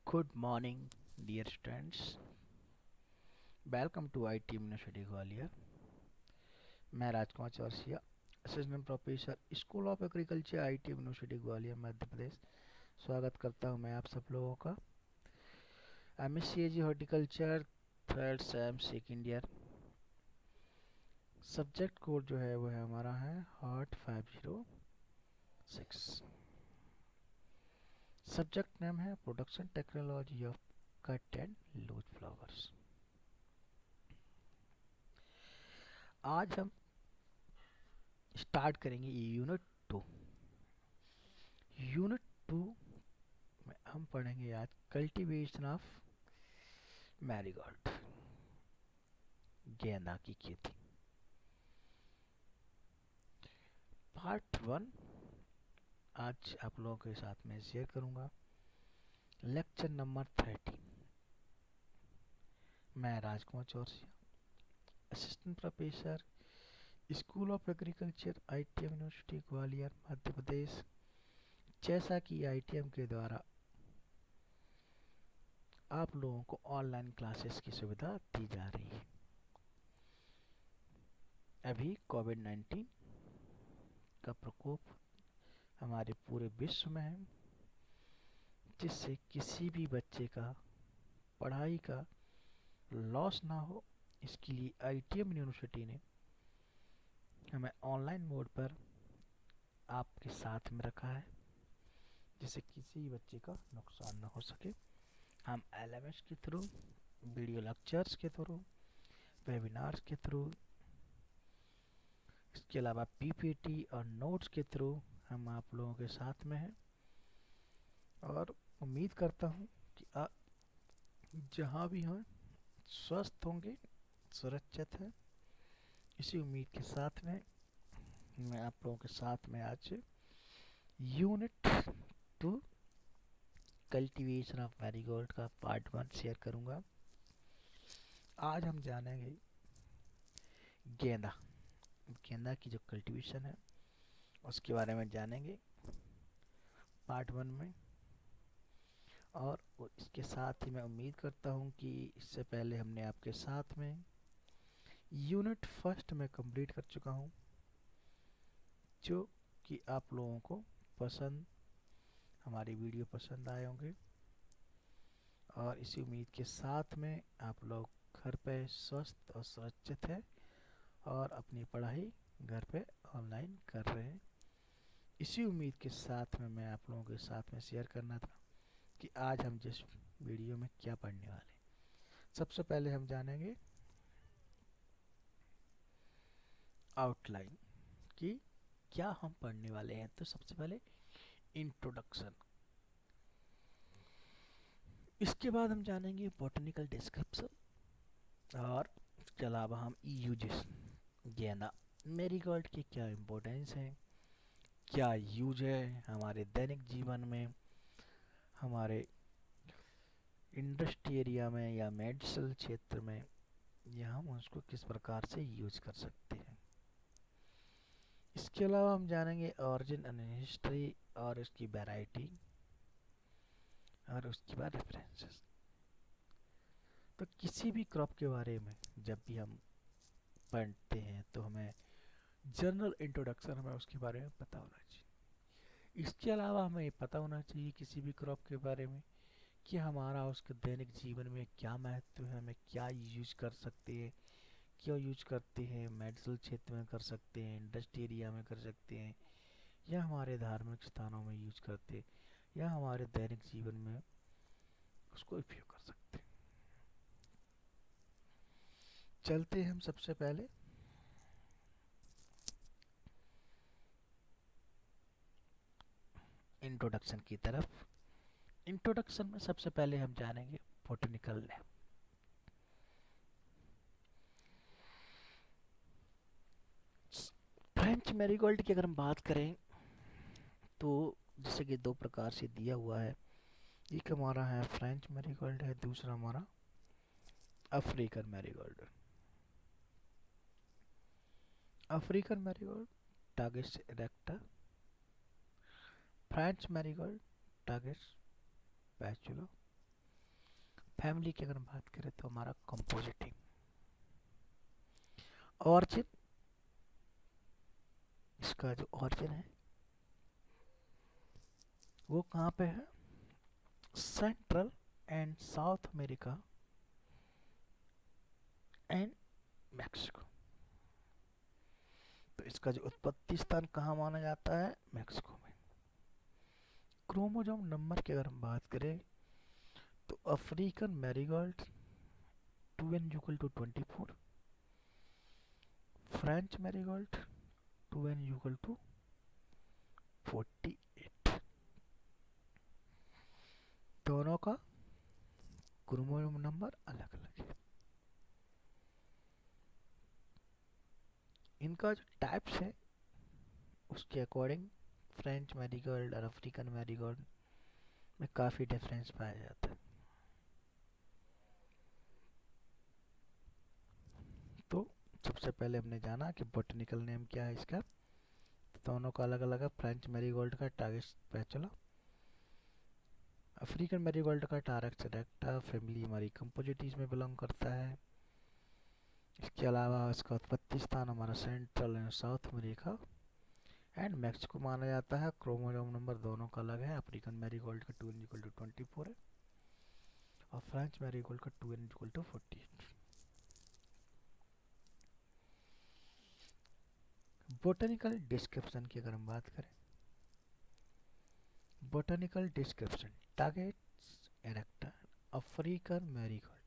Good morning, dear students. Welcome to IT University Gwalior. मैं Rajkumar Chaurasia, assistant professor, school of agriculture, IT university Gwalior, Madhya Pradesh. स्वागत करता हूं मैं आप सब लोगों का. MSc horticulture, third sem second year. Subject code जो है वो है हमारा है हॉट 506. सब्जेक्ट नेम है production technology of cut and loose flowers. आज हम स्टार्ट करेंगे यूनिट 2. यूनिट 2 में हम पढ़ेंगे आज कल्टीवेशन ऑफ मैरीगोल्ड, गेंदा की खेती. पार्ट 1 आज आप लोगों के साथ में शेयर करूंगा. Lecture number 30. मैं Rajkumar Chaurasia, assistant professor, school of agriculture, ITM university Gwalior, Madhya Pradesh. जैसा कि ITM के द्वारा आप लोगों को ऑनलाइन क्लासेस की सुविधा दी जा रही है. अभी कोविड-19 का प्रकोप हमारे पूरे विश्व में है, जिससे किसी भी बच्चे का पढ़ाई का लॉस ना हो, इसके लिए ITM यूनिवर्सिटी ने हमें ऑनलाइन मोड पर आपके साथ में रखा है, जिससे किसी बच्चे का नुकसान ना हो सके. हम LMS के थ्रू, वीडियो लेक्चर्स के थ्रू, वेबिनार्स के थ्रू, इसके अलावा PPT और नोट्स के थ्रू हम आप लोगों के साथ में हैं. और उम्मीद करता हूँ कि आप जहाँ भी हों स्वस्थ होंगे, सुरक्षित हैं. इसी उम्मीद के साथ में मैं आप लोगों के साथ में आज यूनिट 2 कल्टीवेशन ऑफ मैरीगोल्ड का पार्ट 1 शेयर करूंगा. आज हम जानेंगे गेंदा गेंदा की जो कल्टीवेशन है उसके बारे में जानेंगे पार्ट 1 में. और इसके साथ ही मैं उम्मीद करता हूं कि इससे पहले हमने आपके साथ में यूनिट फर्स्ट में कंप्लीट कर चुका हूं, जो कि आप लोगों को पसंद, हमारी वीडियो पसंद आए होंगे. और इसी उम्मीद के साथ में आप लोग घर पे स्वस्थ और सुरक्षित हैं और अपनी पढ़ाई घर पे ऑनलाइन कर रहे हैं. इसी उम्मीद के साथ में मैं आप लोगों के साथ में शेयर करना था कि आज हम जिस वीडियो में क्या पढ़ने वाले हैं. सबसे पहले हम जानेंगे आउटलाइन कि क्या हम पढ़ने वाले हैं. तो सबसे पहले इंट्रोडक्शन, इसके बाद हम जानेंगे बॉटनिकल डिस्क्रिप्शन, और इसके अलावा हम यूजेस, गेंदा मेरीगोल्ड की क्या इम्पोर्टेंस है, क्या यूज है हमारे दैनिक जीवन में, हमारे इंडस्ट्री एरिया में या मेडिसिनल क्षेत्र में, या हम उसको किस प्रकार से यूज कर सकते हैं. इसके अलावा हम जानेंगे ऑरिजिन एंड हिस्ट्री और इसकी वैरायटी, और उसके बाद रेफरेंसेस. तो किसी भी क्रॉप के बारे में जब भी हम पढ़ते हैं तो हमें जनरल इंट्रोडक्शन, हमें उसके बारे में पता होना चाहिए. इसके अलावा हमें ये पता होना चाहिए किसी भी क्रॉप के बारे में कि हमारा उसके दैनिक जीवन में क्या महत्व है, हमें क्या यूज कर सकते हैं, क्यों यूज करते हैं, मेडिकल क्षेत्र में कर सकते हैं, इंडस्ट्री एरिया में कर सकते हैं, या हमारे धार्मिक स्थानों में यूज करते हैं, या हमारे दैनिक जीवन में उसको उपयोग कर सकते हैं. चलते हैं हम सबसे पहले इंट्रोडक्शन की तरफ. इंट्रोडक्शन में सबसे पहले हम जानेंगे बोटेनिकल नेम. फ्रेंच मैरीगोल्ड की अगर हम बात करें तो जैसे कि दो प्रकार से दिया हुआ है. एक हमारा है फ्रेंच मैरीगोल्ड है, दूसरा हमारा African marigold. African marigold Tagetes erecta, French marigold Tagetes patula, family की अगर हम बात करें तो हमारा कंपोजिटिंग। ऑरिजिन, इसका जो ऑरिजिन है वो कहाँ पे है? Central and south America and Mexico. तो इसका जो उत्पत्ति स्थान कहाँ माना जाता है? मैक्सिको में। क्रोमोसोम नंबर की अगर हम बात करें तो African marigold 2n=24, French marigold 2n=48। दोनों का क्रोमोसोम नंबर अलग अलग है। इनका जो टाइप्स है उसके अकॉर्डिंग फ्रेंच मैरीगोल्ड और अफ्रीकन मैरीगोल्ड में काफ़ी डिफरेंस पाया जाता है। तो सबसे पहले हमने जाना कि बोटनिकल नेम क्या है इसका, तो दोनों का अलग अलग है। फ्रेंच मैरीगोल्ड का टारगेट पेचुला, अफ्रीकन मैरीगोल्ड का टारक्स एरेक्टा, फैमिली हमारी कंपोजिटीज में बिलोंग करता है। इसके अलावा इसका उत्पत्ति स्थान हमारा central and south America and Mexico माना जाता है। क्रोमोसोम नंबर दोनों का अलग है। अफ्रीकन मैरीगोल्ड का 2n=24 है और फ्रेंच मैरीगोल्ड का 2n=48। बोटनिकल डिस्क्रिप्शन की अगर हम बात करें, botanical description Tagetes erecta African marigold.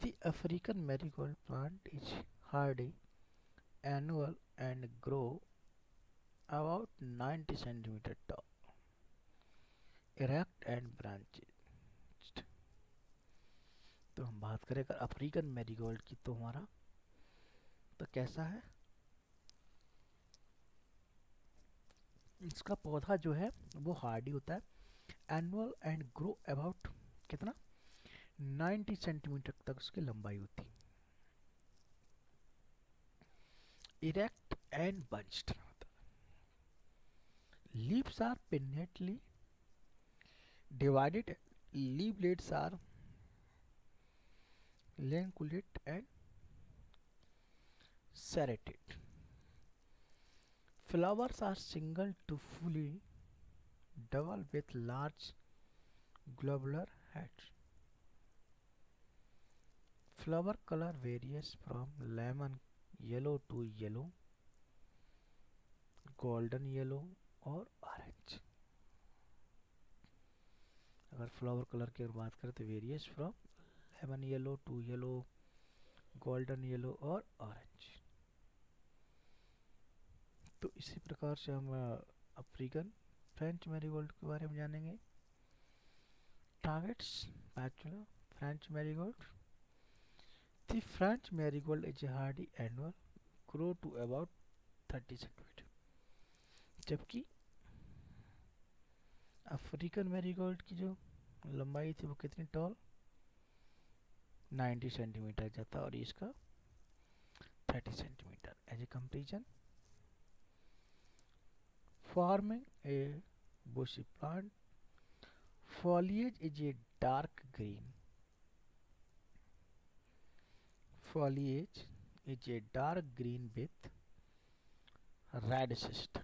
The African marigold plant is hardy, annual and grow about 90 centimeter tall, erect and branched। तो हम बात करें अगर अफ्रीकन मैरीगोल्ड की तो हमारा तो कैसा है? इसका पौधा जो है वो हार्डी होता है, एनुअल एंड ग्रो अबाउट कितना 90 सेंटीमीटर तक उसकी लंबाई होती है, erect and bunched. Leaves are pinnately divided, leaflets are lanceolate and serrated. Flowers are single to fully double with large globular heads. Flower color varies from lemon yellow to yellow, golden yellow और orange. अगर flower colour की बात करें तो varies from lemon yellow to yellow, golden yellow और orange. तो इसी प्रकार से हम अफ्रीकन फ्रेंच मैरीगोल्ड के बारे में जानेंगे। Tagetes patula French marigold. The French marigold is a hardy annual, grow to about 30 centimetre, जबकि अफ्रीकन मैरीगोल्ड की जो लंबाई थी वो कितनी टॉल 90 सेंटीमीटर जाता और इसका 30 centimetre. As a comparison, forming a bushy plant, foliage is a dark green. Foliage is a dark green with red cyst.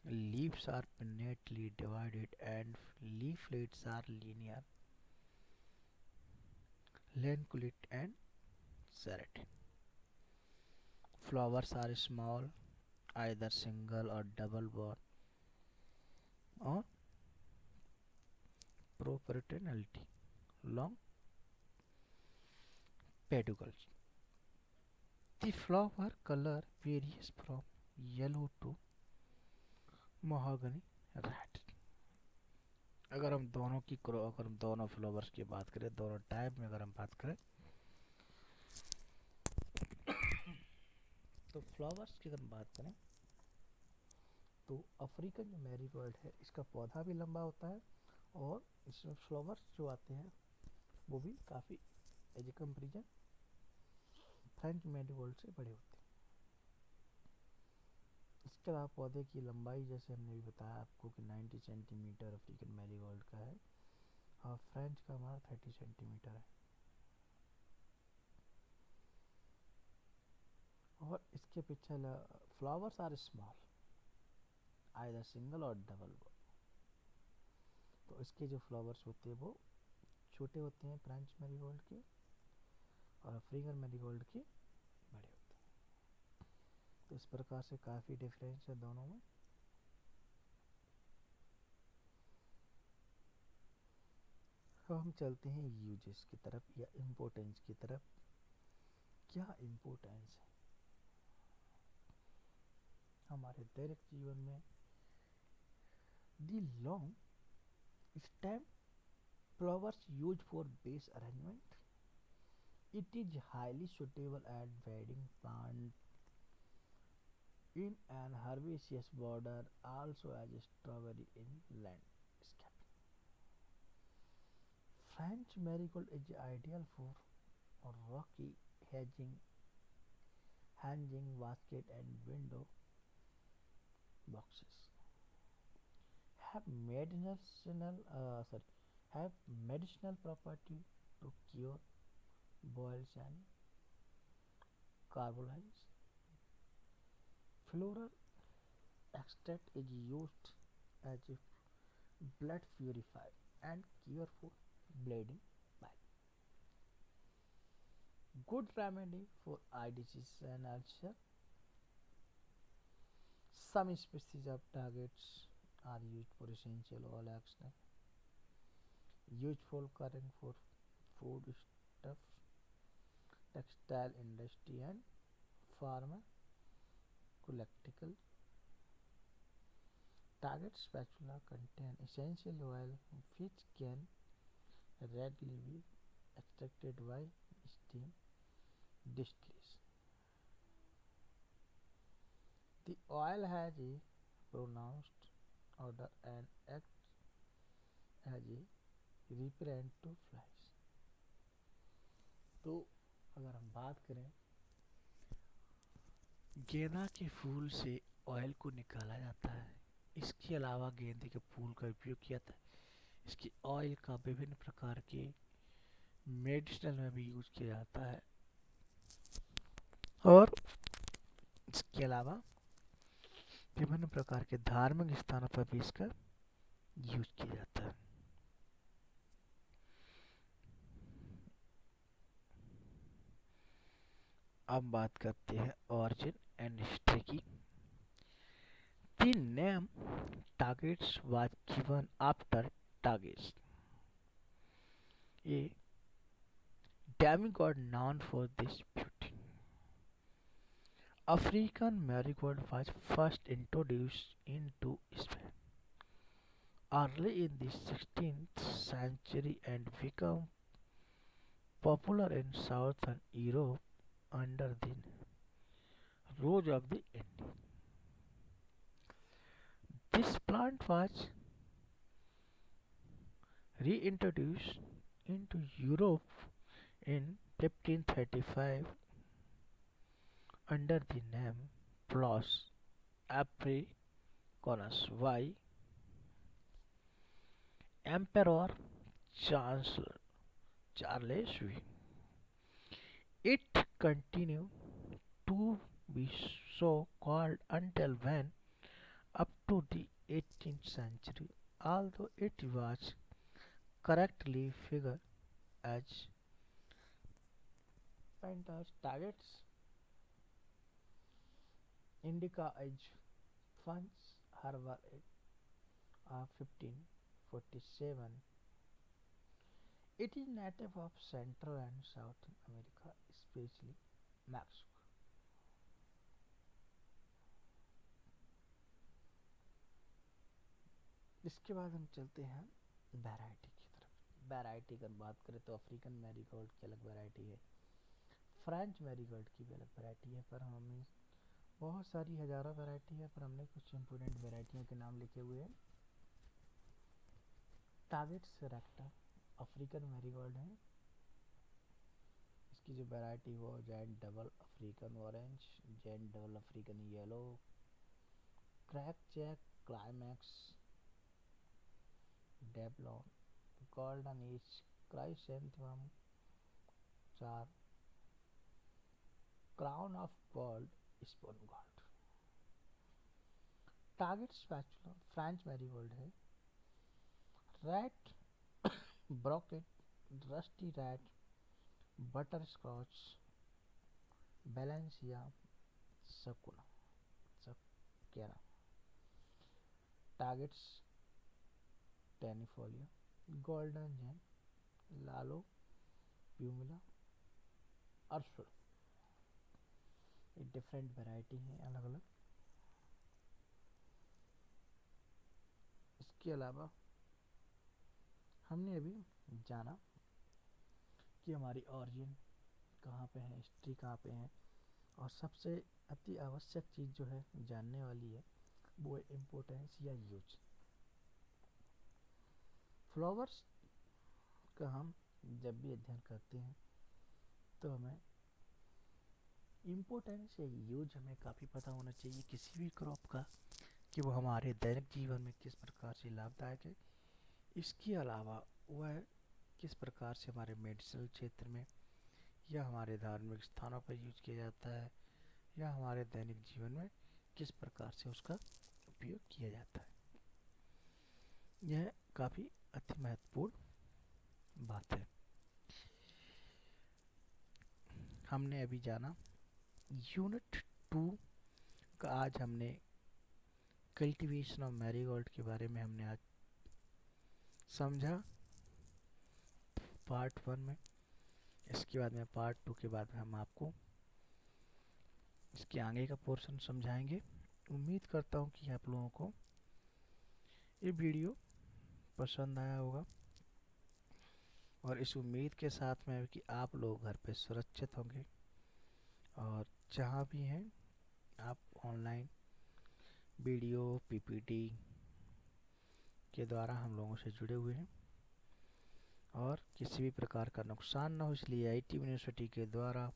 Leaves are pinnately divided and leaflets are linear, lanceolate and serrated. Flowers are small, either single or double bore or proportionality, long peduncles. The flower color varies from yellow to mahogany red। अगर हम दोनों की अगर हम दोनों flowers की बात करें, दोनों टाइप में अगर हम बात करें तो फ्लावर्स की अगर हम बात करें तो अफ्रीकन जो मैरीगोल्ड है इसका पौधा भी लंबा होता है और इसमें फ्लावर्स जो आते हैं वो भी काफ़ी as a comparison French marigold से बड़े होते हैं। इसके अलावा पौधे की लंबाई जैसे हमने भी बताया आपको कि 90 सेंटीमीटर अफ्रीकन मैरीगोल्ड का है और फ्रेंच का हमारा 30 सेंटीमीटर है। और इसके पीछे flowers are small, either single और डबल। तो इसके जो फ्लावर्स होते हैं वो छोटे होते हैं फ्रेंच मैरीगोल्ड के, और अफ्रीकन मैरीगोल्ड के बड़े होते हैं। तो इस प्रकार से काफ़ी डिफरेंस है दोनों में। अब हम चलते हैं यूजेस की तरफ या इम्पोर्टेंस की तरफ। क्या इम्पोर्टेंस है हमारे डायरेक्ट जीवन में? दी long stem flowers used for base arrangement. It is highly suitable at bedding plant in an herbaceous border, also as a strawberry in landscape. French marigold is ideal for rocky hedging, hanging basket and window boxes. Have medicinal have medicinal property to cure boils and carbohydrates. Floral extract is used as a blood purifier and cure for bleeding pipe. Good remedy for eye disease and ulcer. Some species of targets are used for essential oil extract, useful current for food stuff, textile industry and pharmaceutical. Target spatula contain essential oil which can readily be extracted by steam distillation. The oil has a pronounced odor and acts as a repellent to flies. तो अगर हम बात करें, गेंदा के फूल से oil को निकाला जाता है। इसके अलावा गेंदे के फूल का उपयोग किया जाता है। इसके ऑयल का विभिन्न प्रकार के मेडिसिनल में भी यूज किया जाता है, और इसके अलावा विभिन्न प्रकार के धार्मिक स्थानों पर भी इसका यूज किया जाता है। अब बात करते हैं ऑरिजिन एंड हिस्ट्री की। The name Tagish was given after Tagish, a demigod known for this beauty. African marigold was first introduced into Spain early in the 16th century and became popular in southern Europe under the Rose of the Indies. This plant was reintroduced into Europe in 1535 under the name Plus Africanus by Emperor Chancellor Charles V. It continued to be so called until when up to the 18th century, although it was correctly figured as Panthers targets indica as funds harbor of 1547. It is native of Central and South America, especially Mexico. इसके बाद हम चलते हैं variety की तरफ। Variety अगर बात करें तो अफ्रीकन मैरीगोल्ड की अलग वैरायटी है, फ्रेंच मैरीगोल्ड की भी अलग वैरायटी है, पर हमें बहुत सारी हज़ारों वैरायटी है, पर हमने कुछ इंपोर्टेंट वैरायटियों के नाम लिखे हुए हैं। टागेट्स रेक्टा अफ्रीकन मैरीगोल्ड है। इसकी जो वैरायटी वो giant double African orange, giant double African yellow, crackerjack, climax, doubloon, golden age, chrysanthemum, 4, crown of gold, spun gold. Tagetes patula French marigold है। Red brocade, rusty red, butterscotch, Valencia, सकुना सकेना। Tagetes tenuifolia, golden gem, Lulu, pumila, Arsul. ये different variety हैं अलग अलग। इसके अलावा हमने अभी जाना कि हमारी ऑरिजिन कहाँ पे है, हिस्ट्री कहाँ पे है, और सबसे अति आवश्यक चीज़ जो है जानने वाली है वो है इम्पोर्टेंस या यूज। फ्लावर्स का हम जब भी अध्ययन करते हैं तो हमें इम्पोर्टेंस या यूज हमें काफ़ी पता होना चाहिए किसी भी क्रॉप का, कि वो हमारे दैनिक जीवन में किस प्रकार से लाभदायक है। इसके अलावा वह किस प्रकार से हमारे मेडिसिनल क्षेत्र में या हमारे धार्मिक स्थानों पर यूज किया जाता है, या हमारे दैनिक जीवन में किस प्रकार से उसका उपयोग किया जाता है। यह काफ़ी अति महत्वपूर्ण बात है। हमने अभी जाना यूनिट 2 का। आज हमने कल्टीवेशन ऑफ मैरीगोल्ड के बारे में हमने आज समझा पार्ट 1 में। इसके बाद में पार्ट 2 के बाद में हम आपको इसके आगे का पोर्शन समझाएंगे। उम्मीद करता हूँ कि आप लोगों को ये वीडियो पसंद आया होगा, और इस उम्मीद के साथ में कि आप लोग घर पे सुरक्षित होंगे और जहाँ भी हैं आप ऑनलाइन वीडियो पीपीटी के द्वारा हम लोगों से जुड़े हुए हैं, और किसी भी प्रकार का नुकसान ना हो इसलिए आईटी यूनिवर्सिटी के द्वारा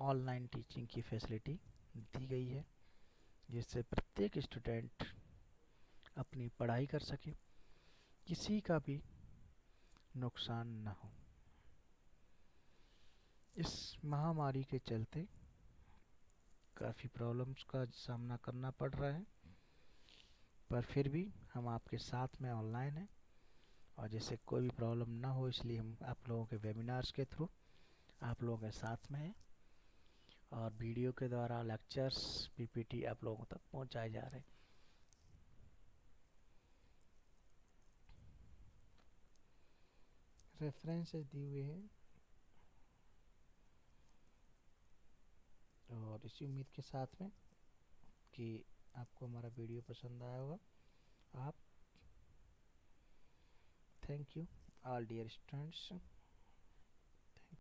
ऑनलाइन टीचिंग की फैसिलिटी दी गई है, जिससे प्रत्येक स्टूडेंट अपनी पढ़ाई कर सके, किसी का भी नुकसान ना हो। इस महामारी के चलते काफ़ी प्रॉब्लम्स का सामना करना पड़ रहा है, पर फिर भी हम आपके साथ में ऑनलाइन हैं, और जैसे कोई भी प्रॉब्लम ना हो इसलिए हम आप लोगों के वेबिनार्स के थ्रू आप लोगों के साथ में हैं, और वीडियो के द्वारा लेक्चर्स पीपीटी आप लोगों तक पहुंचाए जा रहे हैं। रेफरेंसेस दिए हुए हैं, और इसी उम्मीद के साथ में कि आपको हमारा वीडियो पसंद आया होगा। आप thank you all dear students.